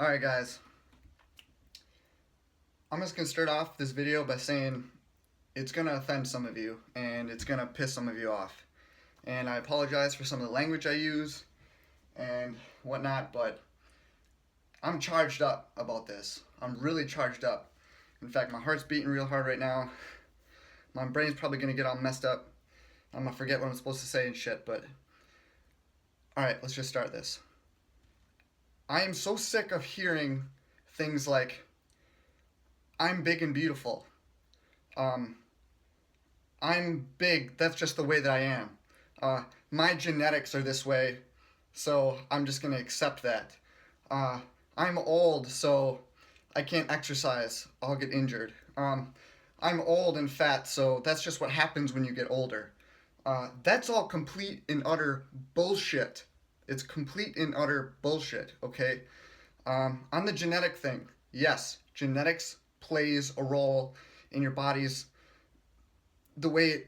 Alright guys, I'm just going to start off this video by saying it's going to offend some of you and it's going to piss some of you off. And I apologize for some of the language I use and whatnot, but I'm charged up about this. I'm really charged up. In fact, my heart's beating real hard right now. My brain's probably going to get all messed up. I'm going to forget what I'm supposed to say and shit, but alright, let's just start this. I am so sick of hearing things like, I'm big and beautiful. I'm big, that's just the way that I am. My genetics are this way, so I'm just going to accept that. I'm old, so I can't exercise, I'll get injured. I'm old and fat, so that's just what happens when you get older. That's all complete and utter bullshit. It's complete and utter bullshit, okay? On the genetic thing, yes, genetics plays a role in your body's, the way it,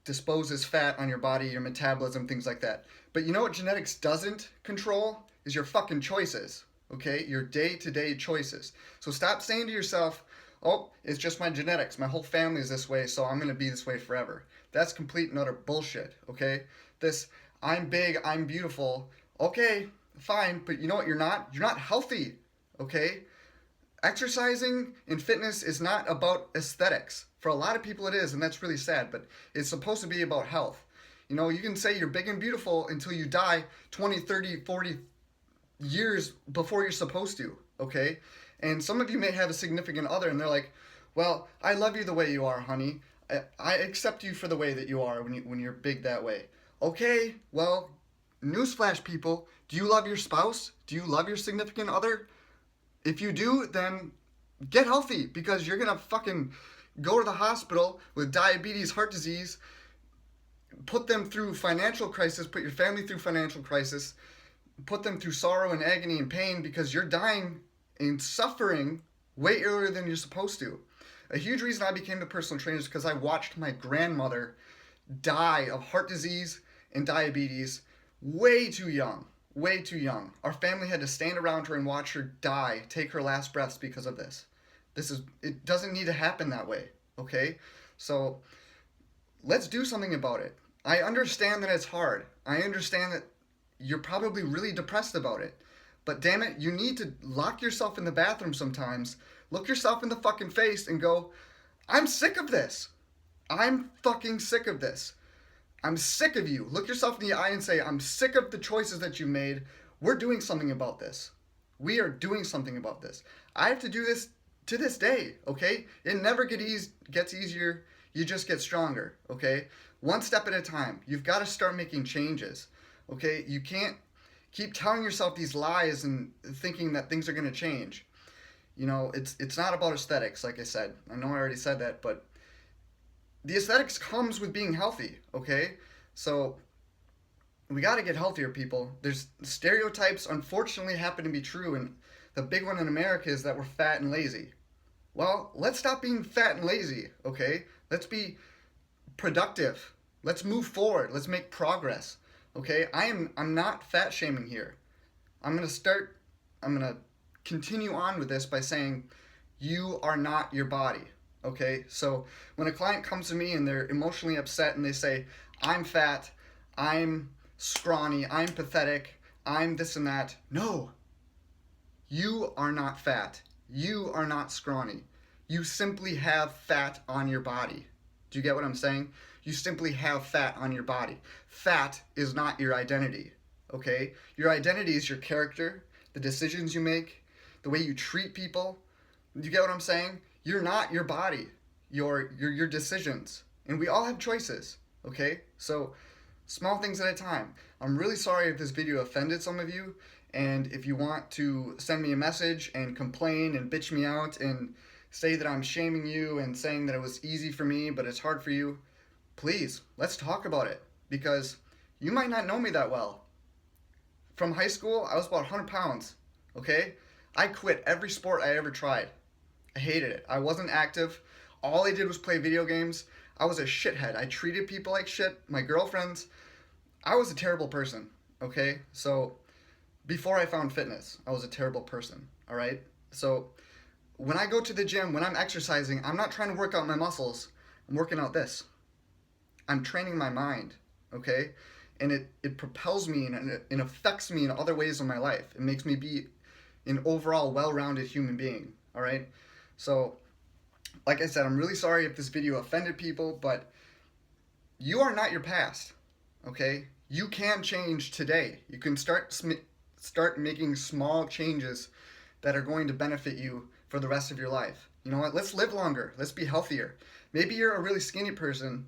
disposes fat on your body, your metabolism, things like that. But you know what genetics doesn't control? Is your fucking choices, okay? Your day-to-day choices. So stop saying to yourself, oh, it's just my genetics. My whole family is this way, so I'm going to be this way forever. That's complete and utter bullshit, okay? This, I'm big, I'm beautiful. Okay, fine, but you know what you're not? You're not healthy, okay? Exercising and fitness is not about aesthetics. For a lot of people it is, and that's really sad, but it's supposed to be about health. You can say you're big and beautiful until you die 20, 30, 40 years before you're supposed to, okay? And some of you may have a significant other and they're like, well, I love you the way you are, honey. I accept you for the way that you are when you're big that way. Okay, well, newsflash people, do you love your spouse? Do you love your significant other? If you do, then get healthy, because you're gonna fucking go to the hospital with diabetes, heart disease, put them through financial crisis, put your family through financial crisis, put them through sorrow and agony and pain because you're dying and suffering way earlier than you're supposed to. A huge reason I became a personal trainer is because I watched my grandmother die of heart disease and diabetes way too young. Way too young. Our family had to stand around her and watch her die, take her last breaths because of this. It doesn't need to happen that way, okay? So let's do something about it. I understand that it's hard. I understand that you're probably really depressed about it. But damn it, you need to lock yourself in the bathroom sometimes, look yourself in the fucking face and go, I'm sick of this. I'm fucking sick of this. I'm sick of you. Look yourself in the eye and say, I'm sick of the choices that you made. We're doing something about this. We are doing something about this. I have to do this to this day, okay? It never gets easier. You just get stronger, okay? One step at a time. You've got to start making changes, okay? You can't keep telling yourself these lies and thinking that things are going to change. It's not about aesthetics, like I said. I know I already said that, but the aesthetics comes with being healthy, okay? So we got to get healthier, people. There's stereotypes, unfortunately, happen to be true, and the big one in America is that we're fat and lazy. Well, let's stop being fat and lazy, okay? Let's be productive. Let's move forward. Let's make progress, okay? I'm not fat shaming here. I'm going to continue on with this by saying you are not your body. Okay, so when a client comes to me and they're emotionally upset and they say, I'm fat, I'm scrawny, I'm pathetic, I'm this and that. No, you are not fat. You are not scrawny. You simply have fat on your body. Do you get what I'm saying? You simply have fat on your body. Fat is not your identity, okay? Your identity is your character, the decisions you make, the way you treat people. Do you get what I'm saying? You're not your body, your decisions. And we all have choices, okay? So, small things at a time. I'm really sorry if this video offended some of you, and if you want to send me a message and complain and bitch me out and say that I'm shaming you and saying that it was easy for me but it's hard for you, please, let's talk about it, because you might not know me that well. From high school, I was about 100 pounds, okay? I quit every sport I ever tried. I hated it. I wasn't active. All I did was play video games. I was a shithead. I treated people like shit. My girlfriends. I was a terrible person, okay? So before I found fitness, I was a terrible person, all right? So when I go to the gym, when I'm exercising, I'm not trying to work out my muscles. I'm working out this. I'm training my mind, okay? And it propels me and it affects me in other ways in my life. It makes me be an overall well-rounded human being, all right? So, like I said, I'm really sorry if this video offended people, but you are not your past, okay? You can change today. You can start making small changes that are going to benefit you for the rest of your life. You know what? Let's live longer. Let's be healthier. Maybe you're a really skinny person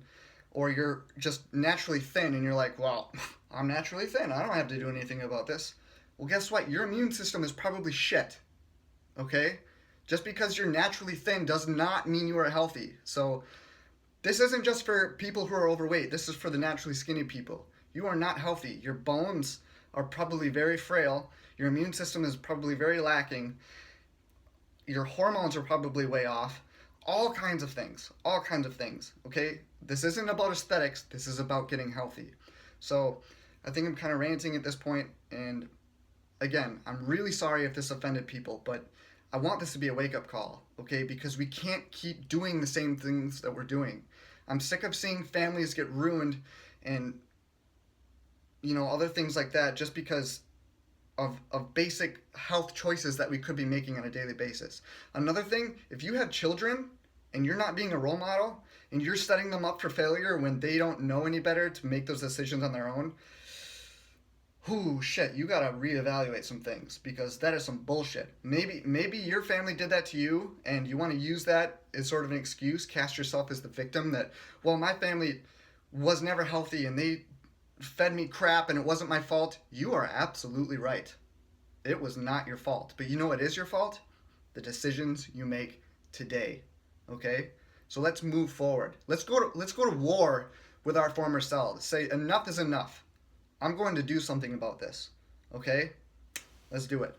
or you're just naturally thin and you're like, well, I'm naturally thin. I don't have to do anything about this. Well, guess what? Your immune system is probably shit. Okay? Just because you're naturally thin does not mean you are healthy. So, this isn't just for people who are overweight. This is for the naturally skinny people. You are not healthy. Your bones are probably very frail. Your immune system is probably very lacking. Your hormones are probably way off. All kinds of things. All kinds of things. Okay? This isn't about aesthetics. This is about getting healthy. So, I think I'm kind of ranting at this point. And again, I'm really sorry if this offended people, but I want this to be a wake-up call, okay? Because we can't keep doing the same things that we're doing. I'm sick of seeing families get ruined and, other things like that just because of basic health choices that we could be making on a daily basis. Another thing, if you have children and you're not being a role model and you're setting them up for failure when they don't know any better to make those decisions on their own, shit, you gotta reevaluate some things because that is some bullshit. Maybe your family did that to you and you want to use that as sort of an excuse, cast yourself as the victim that, well, my family was never healthy and they fed me crap and it wasn't my fault. You are absolutely right. It was not your fault. But you know what is your fault? The decisions you make today. Okay? So let's move forward. Let's go to war with our former selves. Say enough is enough. I'm going to do something about this. Okay? Let's do it.